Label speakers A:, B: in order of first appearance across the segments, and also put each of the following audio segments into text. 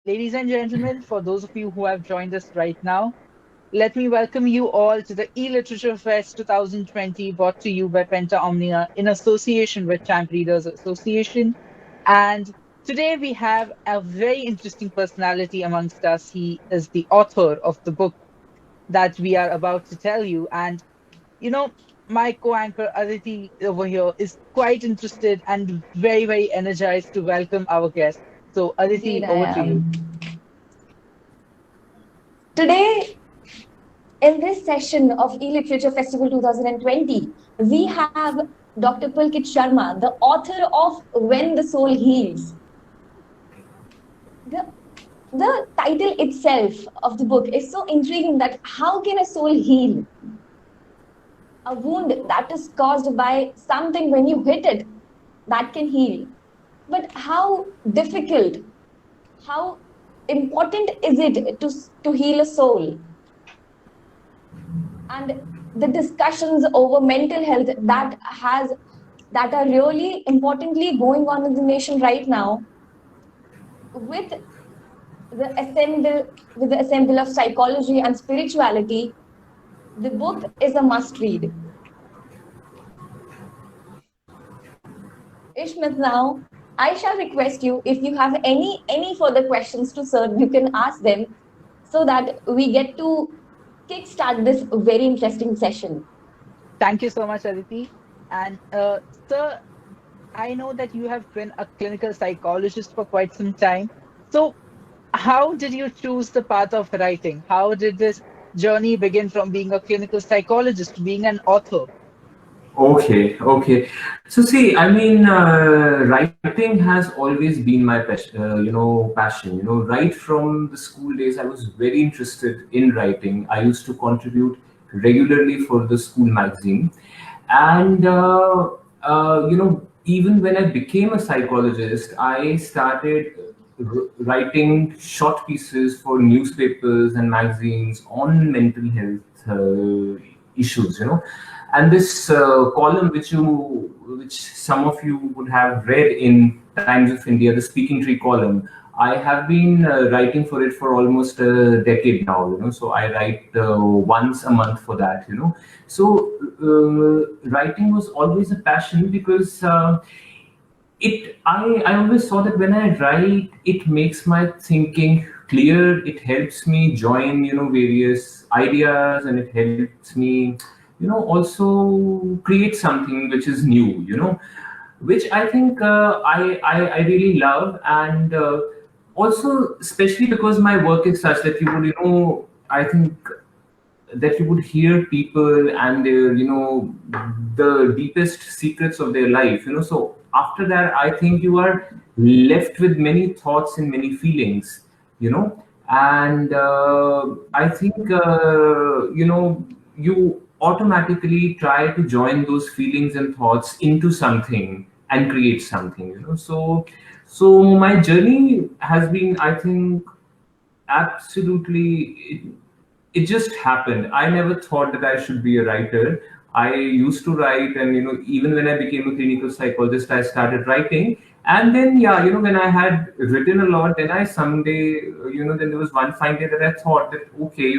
A: Ladies and gentlemen, for those of you who have joined us right now, let me welcome you all to the E-Literature Fest 2020, brought to you by Pentaomnia in association with Champ Readers Association. And today we have a very interesting personality amongst us. He is the author of the book that we are about to tell you. And, you know, my co-anchor Aditi over here is quite interested and very, very energized to welcome our guest. So,
B: Indeed,
A: Aditi,
B: I
A: over to you.
B: am. Today, in this session of E-Literature Festival 2020, we have Dr. Pulkit Sharma, the author of When the Soul Heals. The, the title itself of the book is so intriguing that how can a soul heal? A wound that is caused by something when you hit it, that can heal. But how difficult, how important is it to heal a soul? And the discussions over mental health that are really importantly going on in the nation right now with the assemble of psychology and spirituality, the book is a must read. Ishmat, now I shall request you, if you have any further questions to sir, you can ask them so that we get to kickstart this very interesting session.
A: Thank you so much, Aditi. And sir, I know that you have been a clinical psychologist for quite some time. So, how did you choose the path of writing? How did this journey begin from being a clinical psychologist to being an author?
C: Okay. So see, writing has always been my passion. Right from the school days, I was very interested in writing. I used to contribute regularly for the school magazine, and even when I became a psychologist, I started writing short pieces for newspapers and magazines on mental health issues. And this column which some of you would have read in Times of India, the Speaking Tree column, I have been writing for it for almost a decade now. So I write once a month for that. So writing was always a passion because I always saw that when I write, it makes my thinking clear. It helps me join various ideas, and it helps me also create something which is new. Which I think I really love, and also especially because my work is such that you would I think that you would hear people and their the deepest secrets of their life. So after that, I think you are left with many thoughts and many feelings. And I think you automatically try to join those feelings and thoughts into something and create something. So my journey has been, I think, absolutely, it just happened. I never thought that I should be a writer. I used to write, and even when I became a clinical psychologist, I started writing. And then, yeah, when I had written a lot, then I someday, then there was one fine day that I thought that, okay,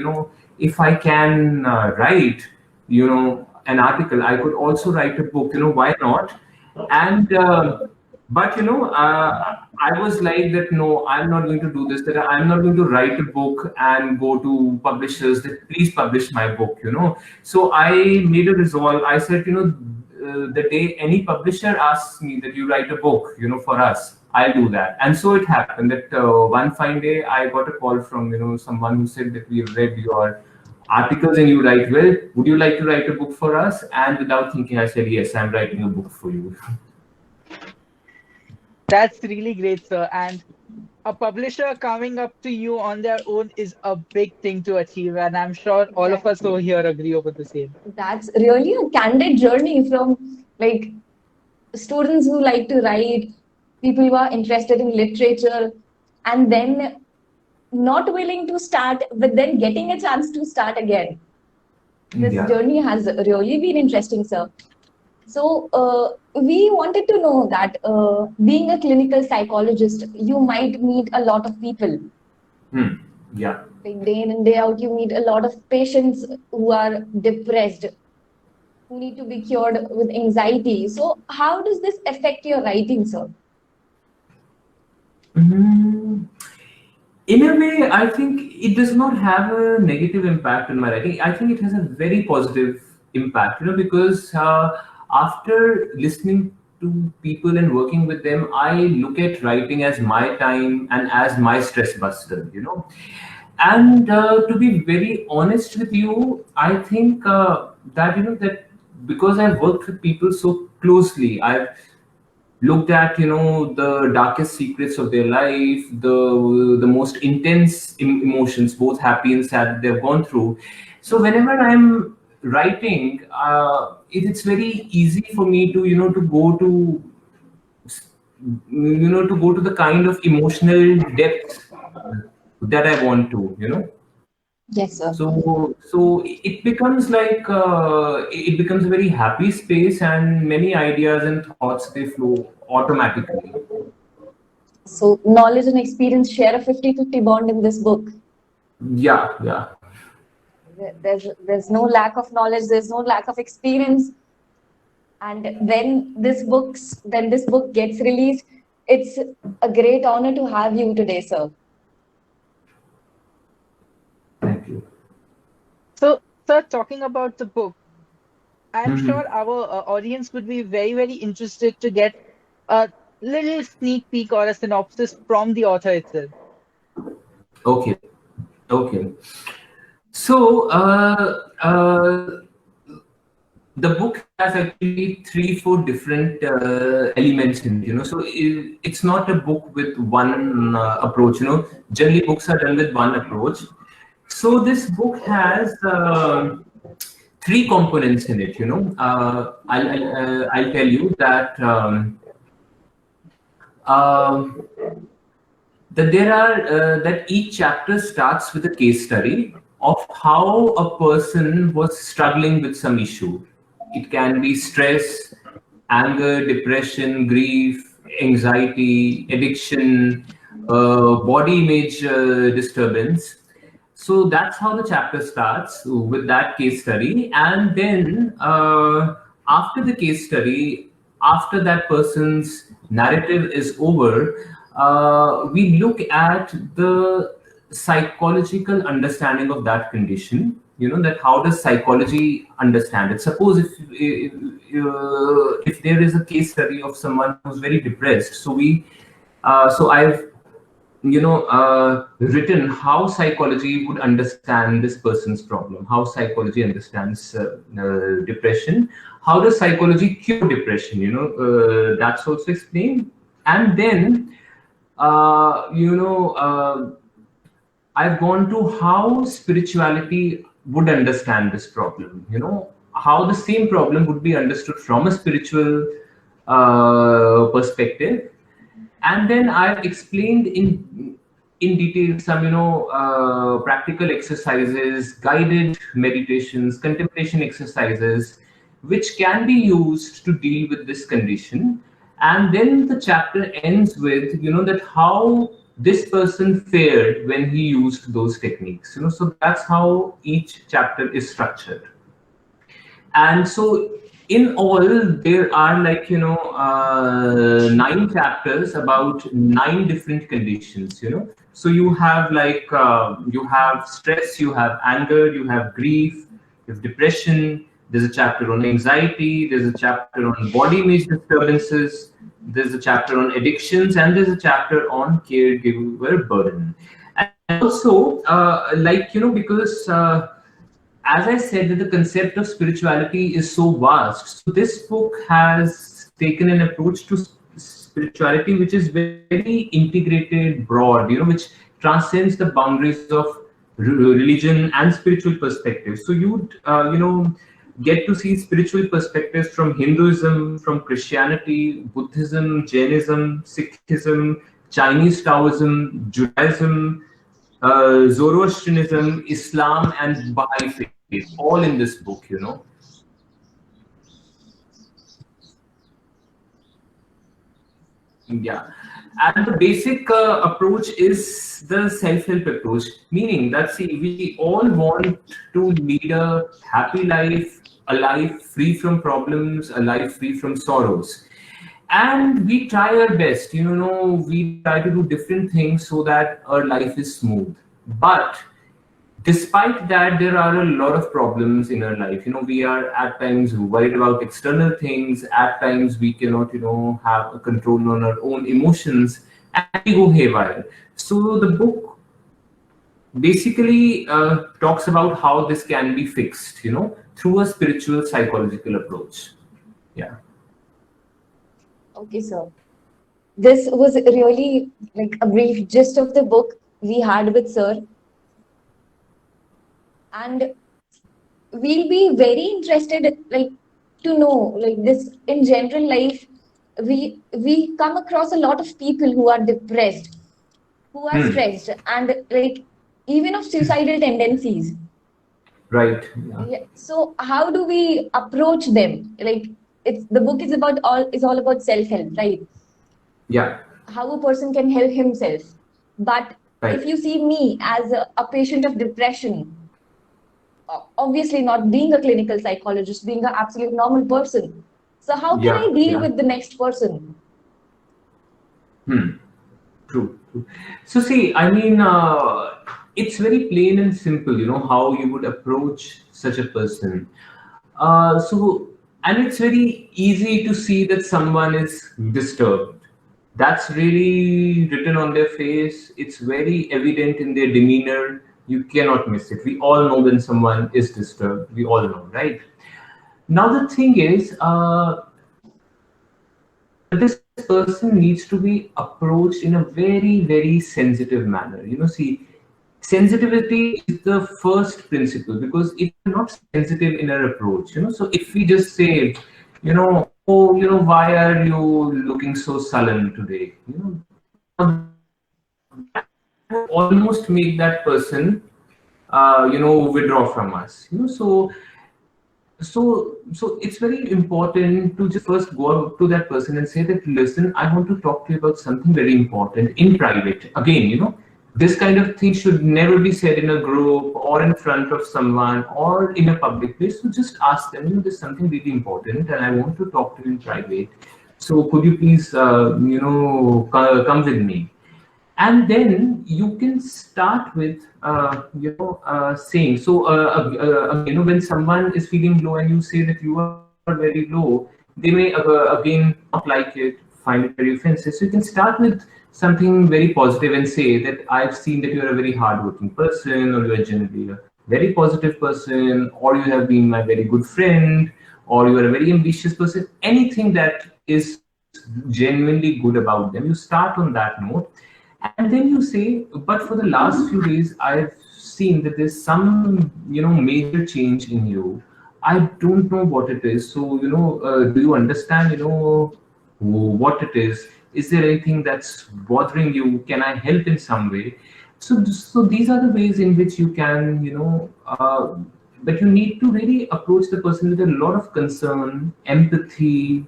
C: if I can write, an article, I could also write a book. Why not? And but I was like that, no, I'm not going to do this, that I'm not going to write a book and go to publishers that please publish my book. So I made a resolve. I said, the day any publisher asks me that you write a book for us, I'll do that. And so it happened that one fine day I got a call from someone who said that we have read your articles and you write well, would you like to write a book for us? And without thinking, I said, yes, I'm writing a book for you.
A: That's really great, sir. And a publisher coming up to you on their own is a big thing to achieve. And I'm sure all of us over
B: Exactly.
A: here agree over the same.
B: That's really a candid journey from like students who like to write, people who are interested in literature, and then not willing to start, but then getting a chance to start again. This
C: Yeah.
B: journey has really been interesting, sir. So we wanted to know that being a clinical psychologist, you might meet a lot of people.
C: Hmm. Yeah.
B: Like day in and day out, you meet a lot of patients who are depressed, who need to be cured with anxiety. So how does this affect your writing, sir?
C: Mm, in a way, I think it does not have a negative impact on my writing. I think it has a very positive impact, because after listening to people and working with them, I look at writing as my time and as my stress buster. And to be very honest with you, I think that that because I've worked with people so closely, I've looked at the darkest secrets of their life, the most intense emotions, both happy and sad, that they've gone through. So whenever I'm writing, it's very easy for me to to go to the kind of emotional depth that I want to.
B: Yes, sir.
C: So it becomes like it becomes a very happy space, and many ideas and thoughts, they flow automatically.
B: So knowledge and experience share a 50-50 bond in this book.
C: Yeah, yeah.
B: There's no lack of knowledge, there's no lack of experience. And when this book gets released, it's a great honor to have you today, sir.
C: Thank you.
A: So, sir, talking about the book, I'm
C: Mhm.
A: sure our audience would be very, very interested to get a little sneak peek or a synopsis from the author itself.
C: Okay, okay. So the book has actually three, four different elements in it. So it's not a book with one approach. Generally books are done with one approach. So this book has three components in it. I'll tell you that um, that each chapter starts with a case study of how a person was struggling with some issue. It can be stress, anger, depression, grief, anxiety, addiction, body image disturbance. So that's how the chapter starts, with that case study. And then after the case study, after that person's narrative is over, we look at the psychological understanding of that condition. That how does psychology understand it? Suppose if there is a case study of someone who's very depressed, so I've written how psychology would understand this person's problem, how psychology understands depression, how does psychology cure depression. That's also explained. And then uh, you know uh, I've gone to how spirituality would understand this problem. How the same problem would be understood from a spiritual perspective. And then I've explained in detail some practical exercises, guided meditations, contemplation exercises, which can be used to deal with this condition. And then the chapter ends with that how this person fared when he used those techniques. So that's how each chapter is structured. And so in all there are like 9 chapters about 9 different conditions. So you have like you have stress, you have anger, you have grief, you have depression. There's a chapter on anxiety, there's a chapter on body image disturbances, there's a chapter on addictions, and there's a chapter on caregiver burden. And also because as I said, that the concept of spirituality is so vast. So this book has taken an approach to spirituality which is very integrated, broad, which transcends the boundaries of religion and spiritual perspectives. So you'd, get to see spiritual perspectives from Hinduism, from Christianity, Buddhism, Jainism, Sikhism, Chinese Taoism, Judaism, Zoroastrianism, Islam, and Baha'i faith, all in this book. Yeah. And the basic approach is the self-help approach, meaning that, see, we all want to lead a happy life, a life free from problems, a life free from sorrows. And we try our best, we try to do different things so that our life is smooth. But despite that, there are a lot of problems in our life. We are at times worried about external things. At times we cannot have a control on our own emotions, and we go haywire. So the book basically talks about how this can be fixed, through a spiritual psychological approach. Yeah.
B: Okay, sir. This was really like a brief gist of the book we had with sir, and we'll be very interested like to know like this in general life. We come across a lot of people who are depressed, who are
C: Hmm.
B: stressed, and like even of suicidal tendencies.
C: Right. Yeah.
B: Yeah. So how do we approach them? Like it's the book is all about self help, right?
C: Yeah.
B: How a person can help himself. But if
C: Right.
B: you see me as a patient of depression, obviously not being a clinical psychologist, being an absolute normal person. So how can
C: Yeah.
B: I deal
C: Yeah.
B: with the next person?
C: Hmm. True, true. So see, I mean, it's very plain and simple, how you would approach such a person. And it's very easy to see that someone is disturbed. That's really written on their face. It's very evident in their demeanor. You cannot miss it. We all know when someone is disturbed. We all know, right? Now the thing is, this person needs to be approached in a very, very sensitive manner. See, sensitivity is the first principle, because if you're not sensitive in our approach, so if we just say, oh, why are you looking so sullen today? Now that would almost make that person, withdraw from us. So it's very important to just first go up to that person and say that, listen, I want to talk to you about something very important in private. Again, this kind of thing should never be said in a group or in front of someone or in a public place. So just ask them, there's something really important and I want to talk to you in private. So could you please, come with me? And then you can start with saying, so when someone is feeling low and you say that you are very low, they may again not like it, find it very offensive. So you can start with something very positive and say that, I've seen that you're a very hardworking person, or you're generally a very positive person, or you have been my very good friend, or you are a very ambitious person. Anything that is genuinely good about them, you start on that note. And then you say, but for the last few days I've seen that there's some major change in you. I don't know what it is. So do you understand what it is there anything that's bothering you? Can I help in some way? So these are the ways in which you can but you need to really approach the person with a lot of concern, empathy,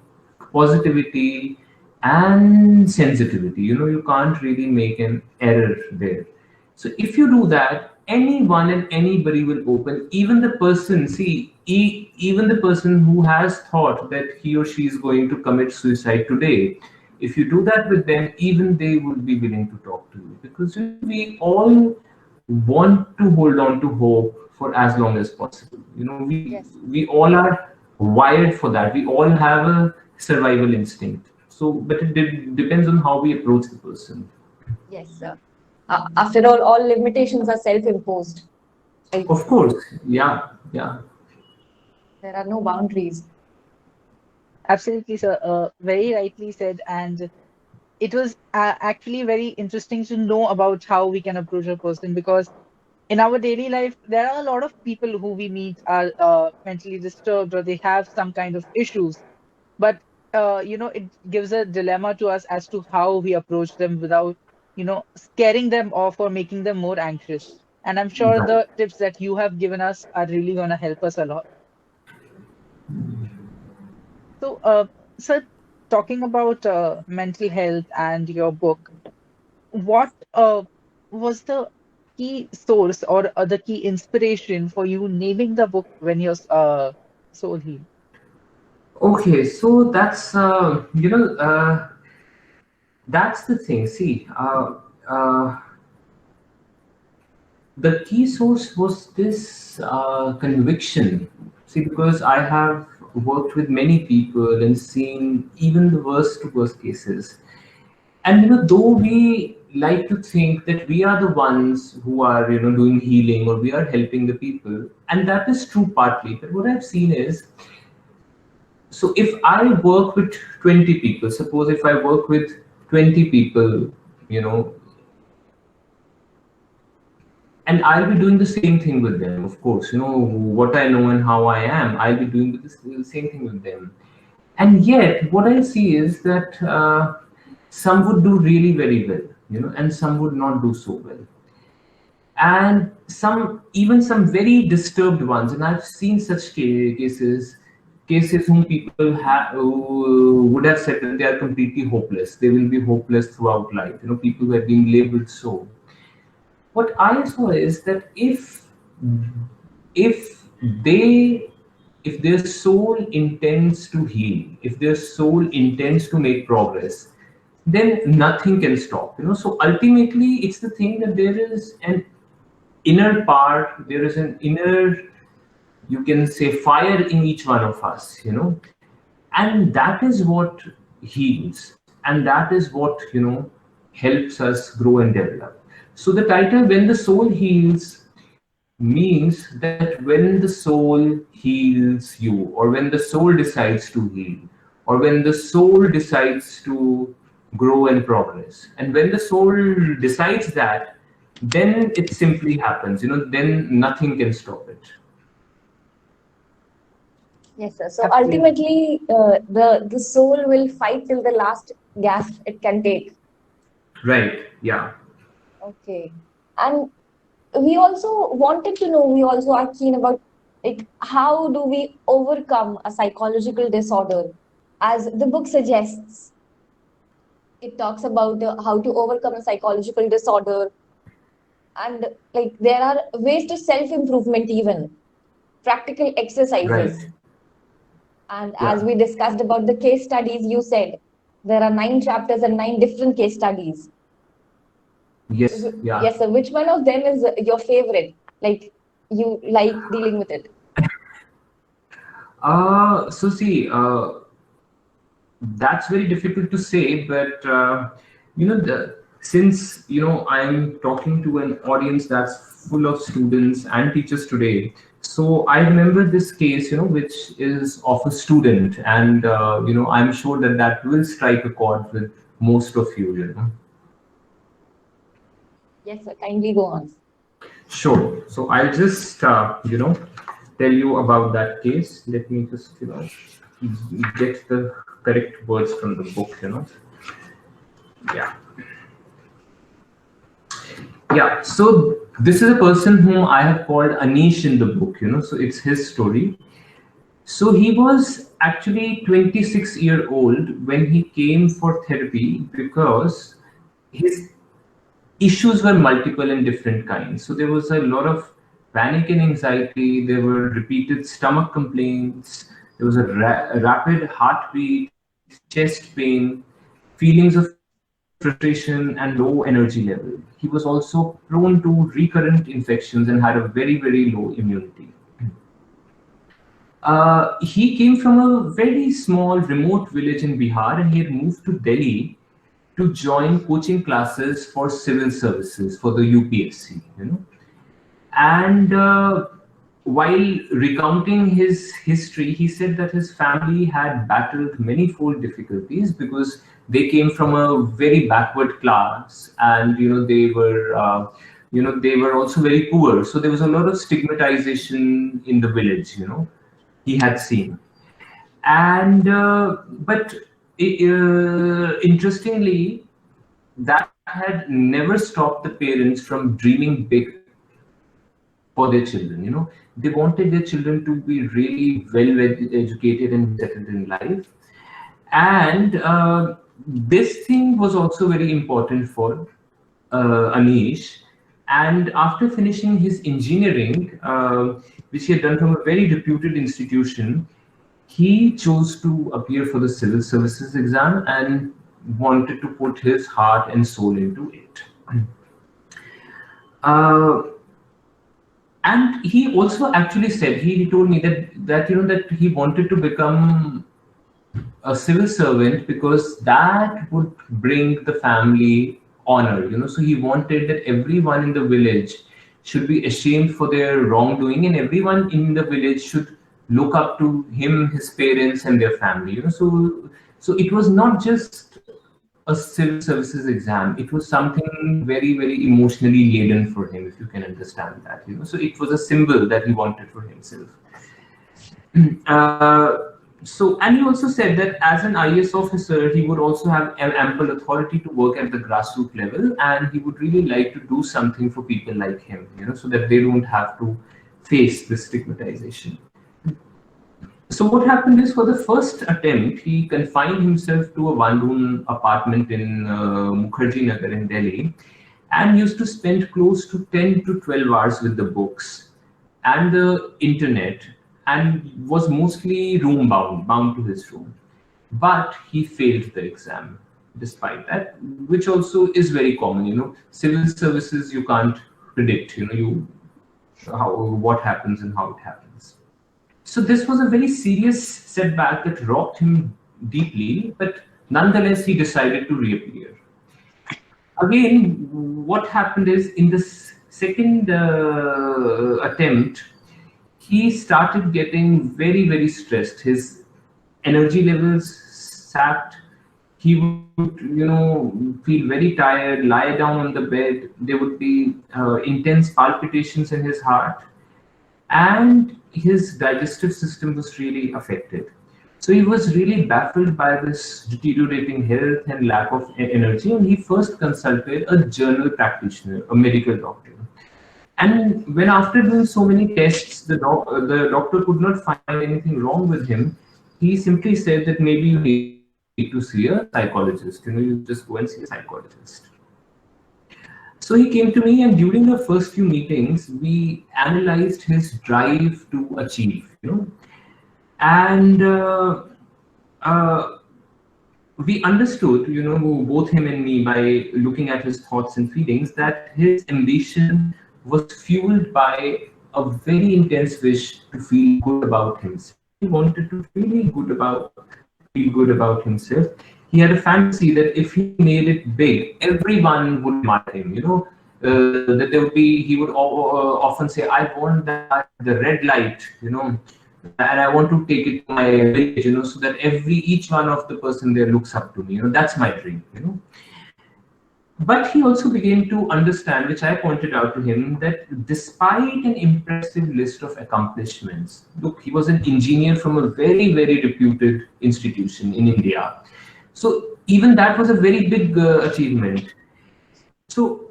C: positivity, and sensitivity. You can't really make an error there. So if you do that, anyone and anybody will open. Even the person, see, even the person who has thought that he or she is going to commit suicide today, if you do that with them, even they would be willing to talk to you, because we all want to hold on to hope for as long as possible.
B: Yes.
C: We all are wired for that. We all have a survival instinct. So, but it depends on how we approach the person.
B: Yes, sir. After all limitations are self-imposed. Right?
C: Of course, yeah, yeah.
B: There are no boundaries.
A: Absolutely, sir. Very rightly said. And it was actually very interesting to know about how we can approach a person, because in our daily life, there are a lot of people who we meet are mentally disturbed, or they have some kind of issues. But it gives a dilemma to us as to how we approach them without scaring them off or making them more anxious. And I'm sure
C: Right.
A: the tips that you have given us are really going to help us a lot. So, sir, talking about mental health and your book, what was the key source or the key inspiration for you naming the book When Your Soul Healed?
C: Okay, so that's that's the thing. See, the key source was this conviction. See, because I have worked with many people and seen even the worst to worst cases. And though we like to think that we are the ones who are doing healing or we are helping the people, and that is true partly. But what I've seen is, so if I work with 20 people, suppose if I work with 20 people, you know and I'll be doing the same thing with them. Of course, what I know and how I am, I'll be doing the same thing with them. And yet, what I see is that some would do really very well, and some would not do so well. And even some very disturbed ones, and I've seen such cases whom people who would have said that they are completely hopeless. They will be hopeless throughout life. People who have been labeled so. What I saw is that if they if their soul intends to heal, if their soul intends to make progress, then nothing can stop. So ultimately, it's the thing that there is an inner part, there is an inner, you can say, fire in each one of us, and that is what heals, and that is what helps us grow and develop. So the title When the Soul Heals means that when the soul heals you, or when the soul decides to heal, or when the soul decides to grow and progress, and when the soul decides that, then it simply happens. Then nothing can stop it.
B: Yes, sir. So
A: Absolutely.
B: ultimately, the soul will fight till the last gasp it can take.
C: Right. Yeah.
B: Okay. And we also wanted to know, we also are keen about, like, how do we overcome a psychological disorder? As the book suggests, it talks about how to overcome a psychological disorder, and like there are ways to self improvement, even practical exercises.
C: Right.
B: And as
C: Yeah.
B: we discussed about the case studies, you said there are 9 chapters and 9 different case studies.
C: Yes. Yeah.
B: Yes, sir. Which one of them is your favorite? Like, you like dealing with it?
C: So see, that's very difficult to say, but since I'm talking to an audience that's full of students and teachers today, so I remember this case, which is of a student, and I'm sure that that will strike a chord with most of you.
B: Yes, sir. Kindly go on.
C: Sure. So I'll just tell you about that case. Let me just get the correct words from the book. Yeah. Yeah, so this is a person whom I have called Anish in the book, so it's his story. So he was actually 26-year-old when he came for therapy because his issues were multiple and different kinds. So there was a lot of panic and anxiety, there were repeated stomach complaints, there was a rapid heartbeat, chest pain, feelings of frustration, and low energy level. He was also prone to recurrent infections and had a very, very low immunity. He came from a very small, remote village in Bihar, and he had moved to Delhi to join coaching classes for civil services for the UPSC. And while recounting his history, he said that his family had battled manifold difficulties because they came from a very backward class, and they were also very poor. So there was a lot of stigmatization in the village. He had seen, and but interestingly, that had never stopped the parents from dreaming big for their children. They wanted their children to be really well educated and settled in life. And this thing was also very important for Anish. And after finishing his engineering, which he had done from a very reputed institution, he chose to appear for the civil services exam and wanted to put his heart and soul into it. Uh, and he also actually said, he told me that he wanted to become a civil servant because that would bring the family honor. So he wanted that everyone in the village should be ashamed for their wrongdoing, and everyone in the village should look up to him, his parents, and their family. So it was not just a civil services exam. It was something very, very emotionally laden for him, if you can understand that. So it was a symbol that he wanted for himself. And he also said that as an IAS officer, he would also have ample authority to work at the grassroots level, and he would really like to do something for people like him, so that they don't have to face this stigmatization. So what happened is, for the first attempt, he confined himself to a one-room apartment in Mukherjee Nagar in Delhi, and used to spend close to 10 to 12 hours with the books and the internet, and was mostly bound to his room. But he failed the exam despite that, which also is very common. Civil services, you can't predict, what happens and how it happens. So this was a very serious setback that rocked him deeply, but nonetheless, he decided to reappear. Again, what happened is, in the second attempt, he started getting very, very stressed. His energy levels sapped. He would, feel very tired, lie down on the bed. There would be intense palpitations in his heart. And his digestive system was really affected. So he was really baffled by this deteriorating health and lack of energy. And he first consulted a general practitioner, a medical doctor. And when, after doing so many tests, the doctor could not find anything wrong with him, he simply said that maybe you need to see a psychologist. You just go and see a psychologist. So he came to me, and during the first few meetings, we analyzed his drive to achieve. And we understood, both him and me, by looking at his thoughts and feelings, that his ambition was fueled by a very intense wish to feel good about himself. He wanted to feel good about himself. He had a fantasy that if he made it big, everyone would admire him. That there would be. He would often say, "I want the red light," and I want to take it to my village, so that each one of the person there looks up to me. That's my dream. But he also began to understand, which I pointed out to him, that despite an impressive list of accomplishments, look, he was an engineer from a very, very reputed institution in India. So even that was a very big achievement. So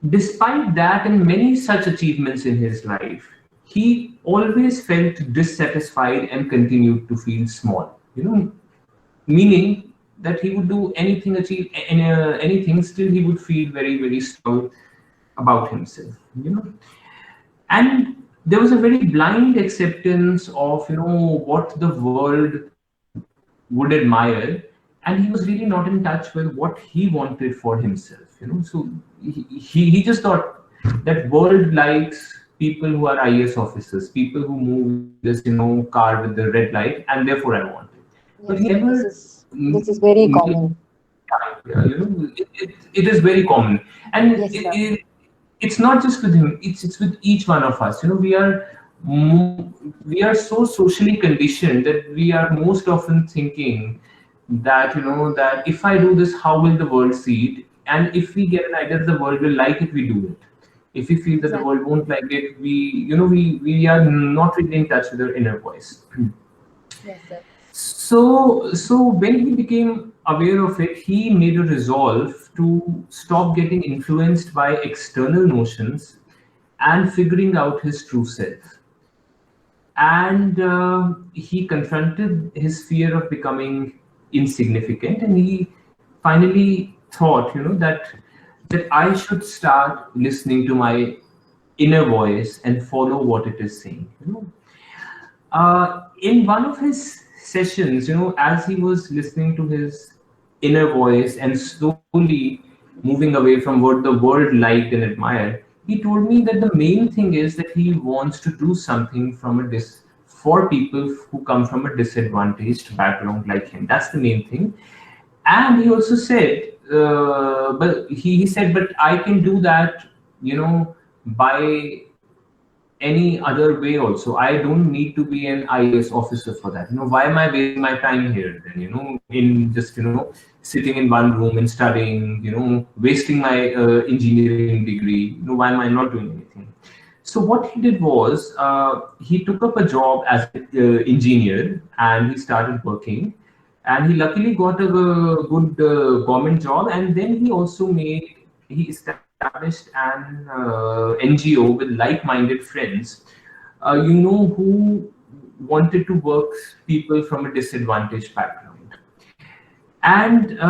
C: despite that and many such achievements in his life, he always felt dissatisfied and continued to feel small, meaning that he would do anything, achieve anything, still he would feel very, very small about himself, And there was a very blind acceptance of, what the world would admire, and he was really not in touch with what he wanted for himself, So he just thought that world likes people who are IAS officers, people who move this, car with the red light, and therefore I want it. But he never.
B: This is very common.
C: Yeah, it is very common, and
B: Yes,
C: it's not just with him. It's with each one of us. We are so socially conditioned that we are most often thinking that that if I do this, how will the world see it? And if we get an idea that the world will like it, we do it. If we feel that the world won't like it, we are not really in touch with our inner voice.
B: Yes, sir.
C: So when he became aware of it, he made a resolve to stop getting influenced by external notions and figuring out his true self. And he confronted his fear of becoming insignificant, and he finally thought, that I should start listening to my inner voice and follow what it is saying. In one of his sessions, as he was listening to his inner voice and slowly moving away from what the world liked and admired, he told me that the main thing is that he wants to do something for people who come from a disadvantaged background like him. That's the main thing. And he also said, but he said, but I can do that, by any other way also. I don't need to be an IAS officer for that. Why am I wasting my time here then, in just, sitting in one room and studying, wasting my engineering degree, why am I not doing anything? So what he did was, he took up a job as an engineer, and he started working, and he luckily got a good government job, and then he established an NGO with like-minded friends, who wanted to work people from a disadvantaged background. And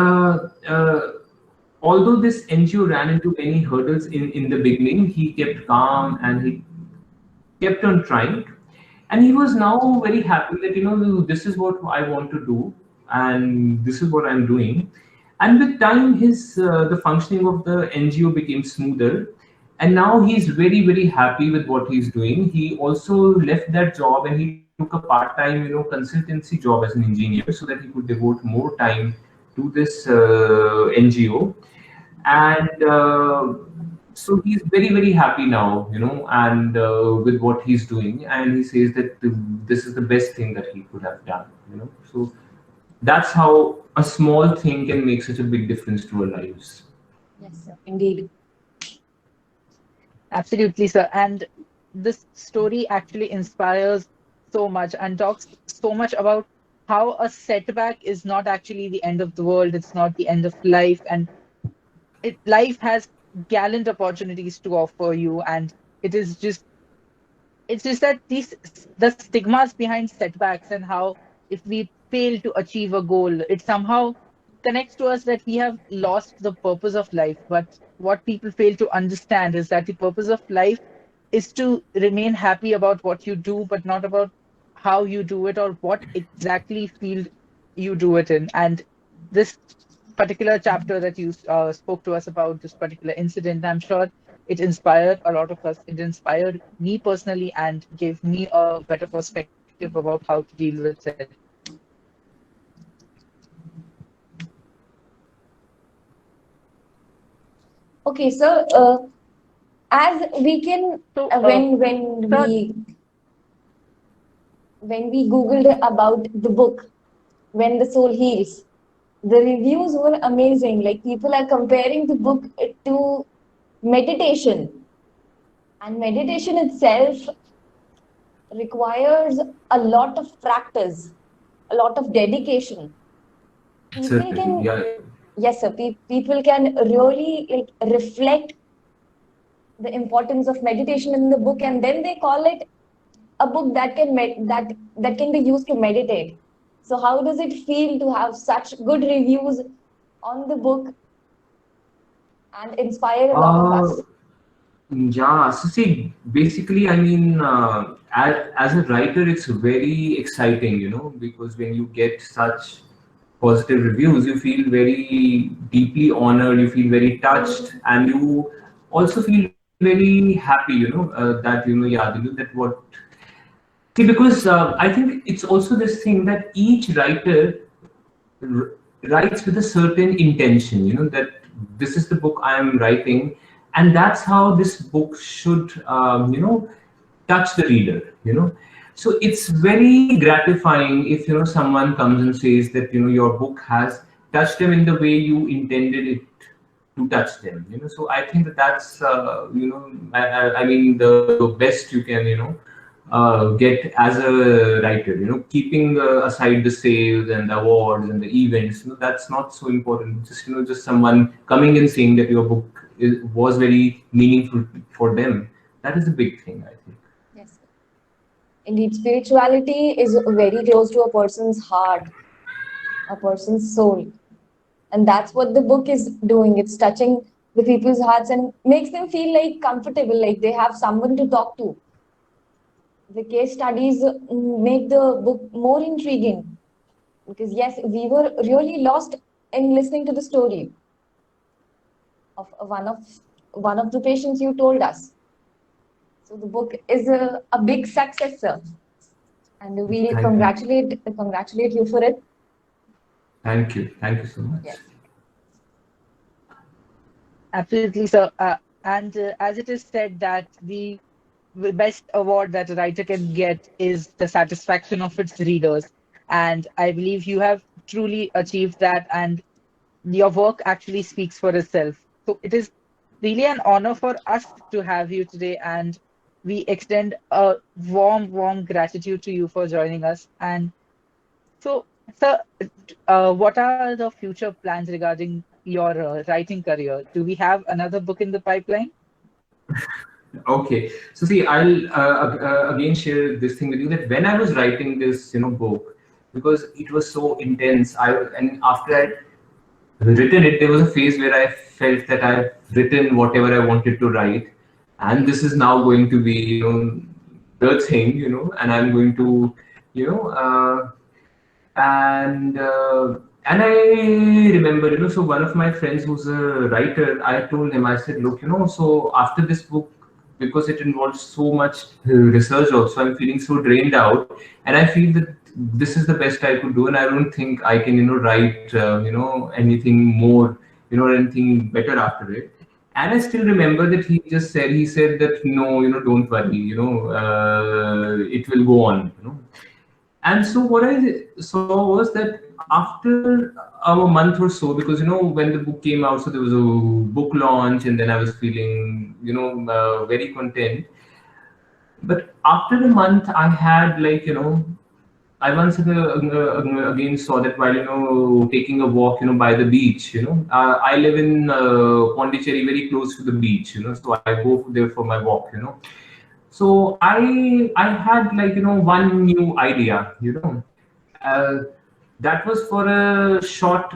C: although this NGO ran into many hurdles in the beginning, he kept calm and he kept on trying. And he was now very happy that, this is what I want to do, and this is what I'm doing. And with time, the functioning of the NGO became smoother, and now he's very, very happy with what he's doing. He also left that job and he took a part-time, consultancy job as an engineer, so that he could devote more time to this NGO. And so he's very, very happy now, and with what he's doing, and he says that this is the best thing that he could have done. So that's how a small thing can make such a big difference to our lives.
B: Yes, sir. Indeed.
A: Absolutely, sir. And this story actually inspires so much and talks so much about how a setback is not actually the end of the world. It's not the end of life. And life has gallant opportunities to offer you. And it's just that the stigmas behind setbacks, and how if we fail to achieve a goal, it somehow connects to us that we have lost the purpose of life. But what people fail to understand is that the purpose of life is to remain happy about what you do, but not about how you do it or what exactly field you do it in. And this particular chapter that you spoke to us about, this particular incident, I'm sure it inspired a lot of us. It inspired me personally and gave me a better perspective about how to deal with it.
B: Okay, so as we can,
A: So,
B: when we Googled about the book, When the Soul Heals, the reviews were amazing. Like, people are comparing the book to meditation, and meditation itself requires a lot of practice, a lot of dedication. People can, yes, sir. People can really reflect the importance of meditation in the book, and then they call it a book that can be used to meditate. So how does it feel to have such good reviews on the book and inspire a lot of us?
C: Yeah, so see, basically, I mean, as a writer, it's very exciting, because when you get such positive reviews, you feel very deeply honored, you feel very touched, and you also feel very happy, that, yeah, that what. See, because I think it's also this thing that each writer writes with a certain intention, that this is the book I am writing, and that's how this book should, touch the reader, So it's very gratifying if, someone comes and says that, your book has touched them in the way you intended it to touch them, So I think that's, I mean, the best you can, get as a writer, keeping aside the sales and the awards and the events, that's not so important. Just, just someone coming and saying that your book was very meaningful for them. That is a big thing, I think.
B: Yes. Indeed, spirituality is very close to a person's heart. a person's soul. And that's what the book is doing. It's touching the people's hearts and makes them feel like comfortable, like they have someone to talk to. The case studies make the book more intriguing because, yes, we were really lost in listening to the story of one of the patients you told us. So the book is a big success, sir, and we
C: Thank you.
B: congratulate you for it.
C: Thank you so much.
B: Yes.
A: Absolutely, sir. And as it is said that the best award that a writer can get is the satisfaction of its readers. And I believe you have truly achieved that, and your work actually speaks for itself. So it is really an honor for us to have you today, and we extend a warm, warm gratitude to you for joining us. And so, sir, what are the future plans regarding your writing career? Do we have another book in the pipeline?
C: Okay, so see, I'll again share this thing with you that when I was writing this, book, because it was so intense, and after I written it, there was a phase where I felt that I've written whatever I wanted to write, and this is now going to be, the thing, and I'm going to, you know, and I remember, so one of my friends who's a writer, I told him, I said, look, so after this book, because it involves so much research also, I'm feeling so drained out, and I feel that this is the best I could do, and I don't think I can, write, anything more, anything better after it. And I still remember that he said that, no, don't worry, it will go on, And so what I saw was that after a month or so, because when the book came out, so there was a book launch, and then I was feeling very content. But after a month, I had I once again saw that while taking a walk by the beach. I live in Pondicherry, very close to the beach. So I go there for my walk. So I had one new idea, uh, that was for a short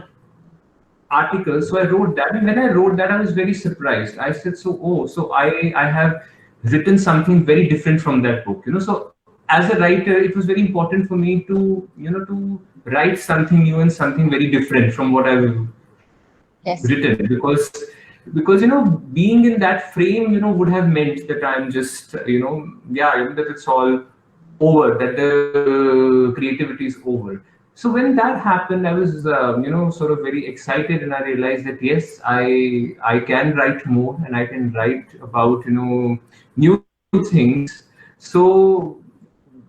C: article. So I wrote that, and when I wrote that, I was very surprised. I said, so I have written something very different from that book. So as a writer, it was very important for me to to write something new and something very different from what I've
B: Yes.
C: written, because being in that frame would have meant that I'm just that it's all over, that the creativity is over. So when that happened, I was sort of very excited, and I realized that yes, I can write more, and I can write about new things. So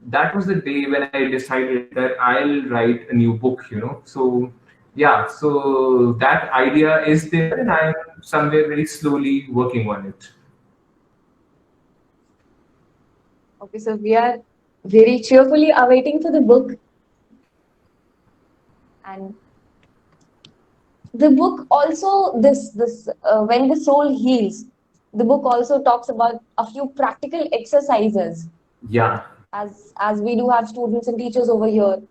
C: that was the day when I decided that I'll write a new book, So yeah, so that idea is there, and I'm somewhere very slowly working on it.
B: Okay, so we are very cheerfully awaiting for the book. And the book also, this when the soul heals, the book also talks about a few practical exercises.
C: Yeah.
B: As we do have students and teachers over here,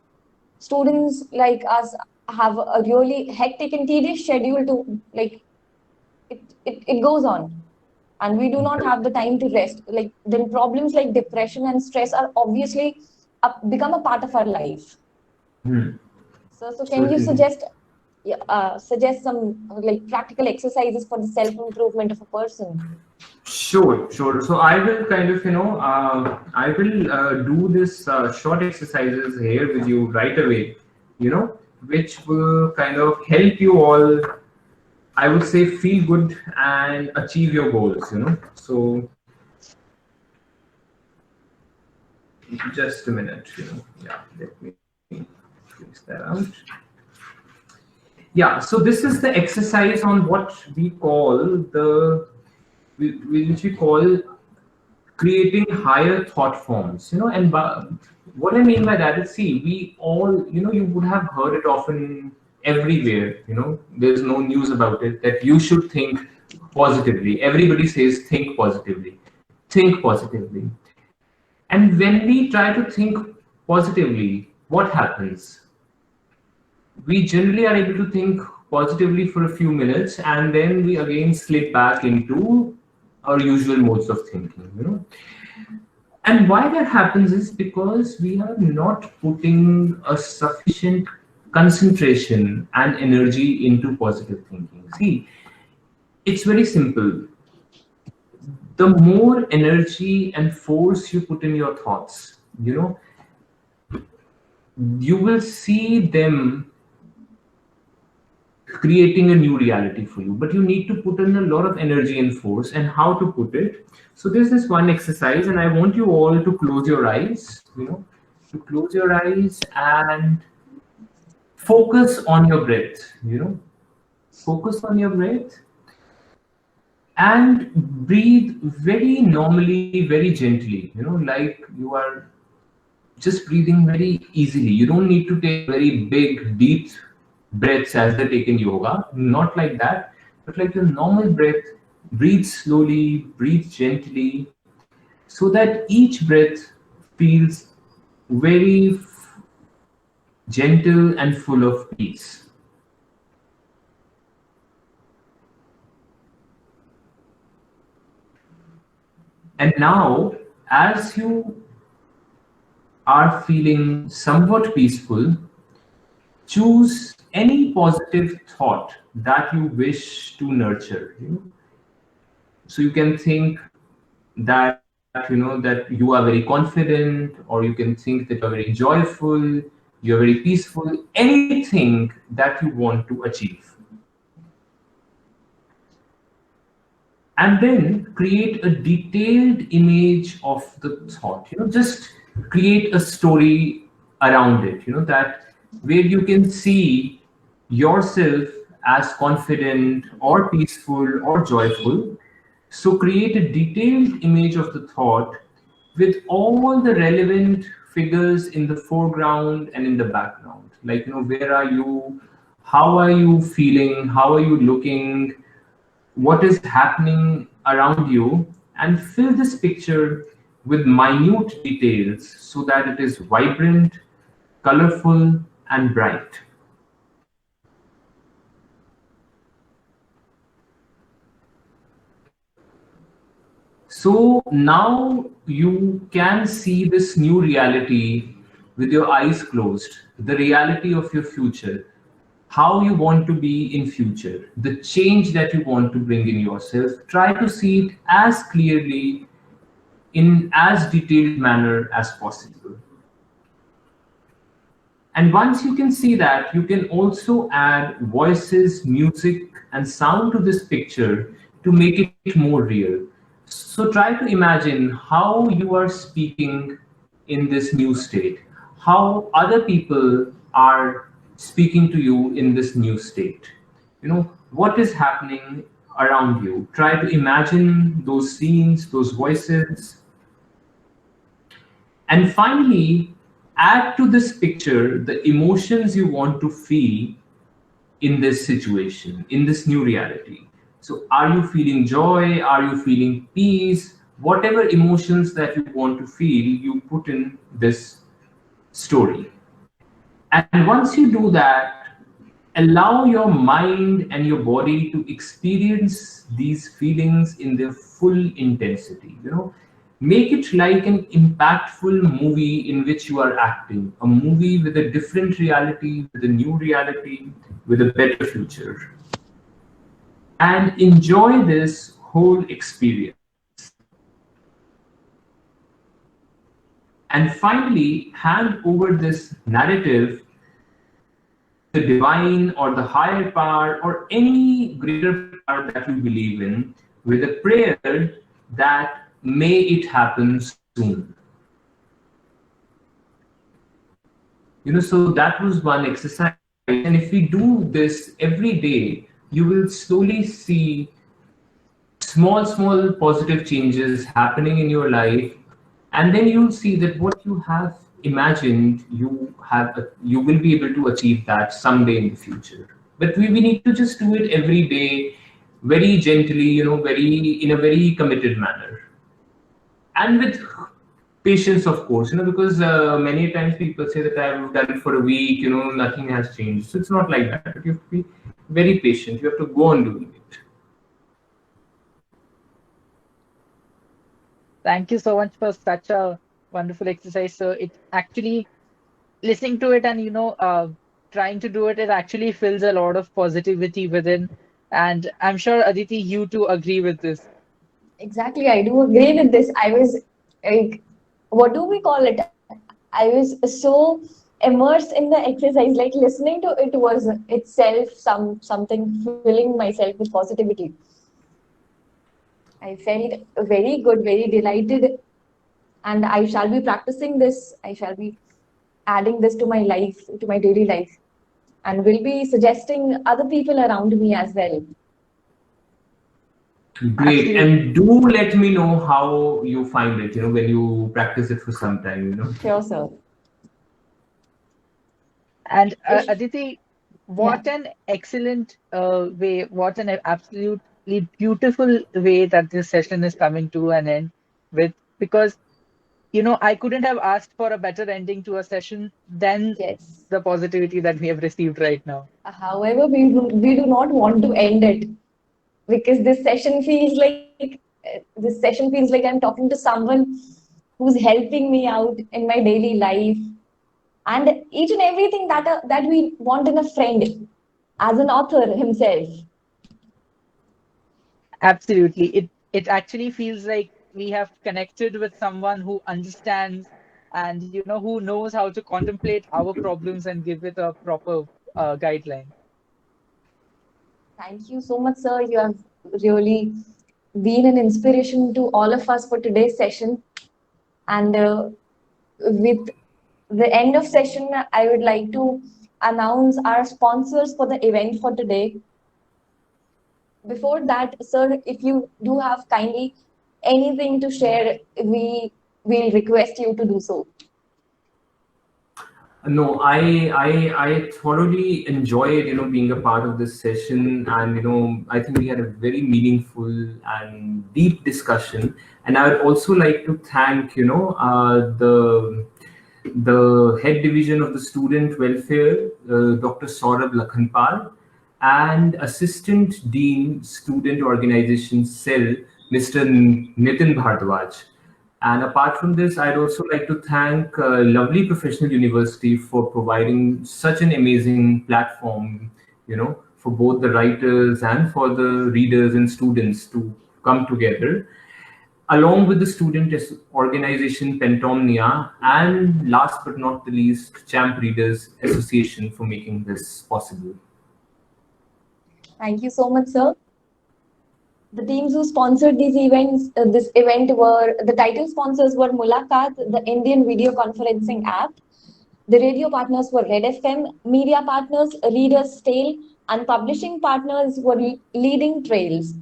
B: students like us have a really hectic and tedious schedule to it goes on, and we do not have the time to rest. Like then problems like depression and stress are obviously become a part of our life.
C: Hmm.
B: So can you suggest some like practical exercises for the self improvement of a person?
C: Sure. So I will kind of, I will do this short exercises here with you right away, which will kind of help you all, I would say, feel good and achieve your goals, So just a minute, Yeah, let me fix that out. Yeah, so this is the exercise on what we call which we call creating higher thought forms, and what I mean by that is, see, we all, you would have heard it often everywhere, there's no news about it, that you should think positively. Everybody says think positively, think positively. And when we try to think positively, what happens? we generally are able to think positively for a few minutes, and then we again slip back into our usual modes of thinking, And why that happens is because we are not putting a sufficient concentration and energy into positive thinking. See, it's very simple. The more energy and force you put in your thoughts, you will see them creating a new reality for you, but you need to put in a lot of energy and force. And how to put it? So there's this one exercise, and I want you all to close your eyes, to close your eyes and focus on your breath, focus on your breath and breathe very normally, very gently, like you are just breathing very easily. You don't need to take very big, deep breaths as they take in yoga, not like that, but like your normal breath. Breathe slowly, breathe gently, so that each breath feels very gentle and full of peace. And now, as you are feeling somewhat peaceful, choose any positive thought that you wish to nurture. So you can think that that you are very confident, or you can think that you're very joyful, you're very peaceful, anything that you want to achieve. And then create a detailed image of the thought. Just create a story around it, that where you can see yourself as confident or peaceful or joyful. So create a detailed image of the thought with all the relevant figures in the foreground and in the background. Like, where are you? How are you feeling? How are you looking? What is happening around you? And fill this picture with minute details so that it is vibrant, colorful, and bright. So now you can see this new reality with your eyes closed, the reality of your future, how you want to be in future, the change that you want to bring in yourself. Try to see it as clearly in as detailed manner as possible. And once you can see that, you can also add voices, music, and sound to this picture to make it more real. So try to imagine how you are speaking in this new state, how other people are speaking to you in this new state. What is happening around you. Try to imagine those scenes, those voices. And finally, add to this picture the emotions you want to feel in this situation, in this new reality. So are you feeling joy? Are you feeling peace? Whatever emotions that you want to feel, you put in this story. And once you do that, allow your mind and your body to experience these feelings in their full intensity. Make it like an impactful movie in which you are acting, a movie with a different reality, with a new reality, with a better future. And enjoy this whole experience. And finally, hand over this narrative to the divine or the higher power or any greater power that you believe in, with a prayer that may it happen soon. So that was one exercise. And if we do this every day, you will slowly see small positive changes happening in your life. And then you'll see that what you have imagined, you will be able to achieve that someday in the future. But we need to just do it every day, very gently, in a very committed manner. And with patience, of course, because many times people say that I've done it for a week, nothing has changed. So it's not like that. But you have to be very patient. You have to go on doing it.
A: Thank you so much for such a wonderful exercise. So it actually listening to it and trying to do it, it actually fills a lot of positivity within. And I'm sure Aditi, you too agree with this.
B: Exactly, I do agree with this. I was like, what do we call it? I was so immersed in the exercise, like listening to it was itself something filling myself with positivity. I felt very good, very delighted, and I shall be practicing this. I shall be adding this to my life, to my daily life, and will be suggesting other people around me as well.
C: Great.
A: Absolutely.
C: And do let me know how you find it, when you practice it for some time.
B: Sure, sir.
A: And
B: If,
A: Aditi,
B: yeah.
A: what an excellent way, what an absolutely beautiful way that this session is coming to an end with, because I couldn't have asked for a better ending to a session than
B: Yes.
A: the positivity that we have received right now.
B: However, we do not want to end it because this session feels like I'm talking to someone who's helping me out in my daily life, and each and everything that we want in a friend, as an author himself.
A: Absolutely. It actually feels like we have connected with someone who understands and who knows how to contemplate our problems and give it a proper guideline.
B: Thank you so much, sir. You have really been an inspiration to all of us for today's session. And with the end of session, I would like to announce our sponsors for the event for today. Before that, sir, if you do have kindly anything to share, we will request you to do so.
C: No, I thoroughly enjoyed, being a part of this session, and I think we had a very meaningful and deep discussion. And I would also like to thank, the head division of the student welfare, Dr. Saurabh Lakhanpal, and Assistant Dean Student Organization Cell, Mr. Nitin Bhardwaj. And apart from this, I'd also like to thank Lovely Professional University for providing such an amazing platform, for both the writers and for the readers and students to come together, along with the student organization Pentaomnia, and last but not the least, Champ Readers Association for making this possible.
B: Thank you so much, sir. The teams who sponsored this event were the title sponsors were Mulakat, the Indian video conferencing app. The radio partners were Red FM, media partners, Readers Tale, and publishing partners were Leading Trails.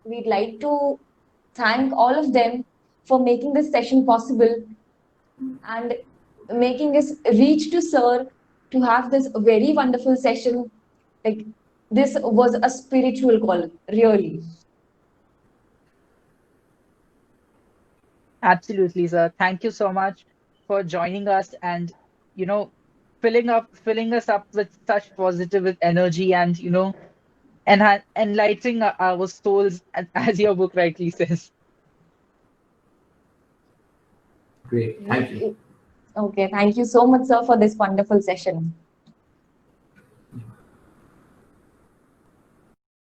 B: We'd like to thank all of them for making this session possible and making us reach to Sir to have this very wonderful session. Like, this was a spiritual call, really.
A: Absolutely, sir. Thank you so much for joining us and, you know, filling us up with such positive energy and, enlightening our souls, as your book rightly says.
C: Great. Thank you.
B: Okay, thank you so much, sir, for this wonderful session.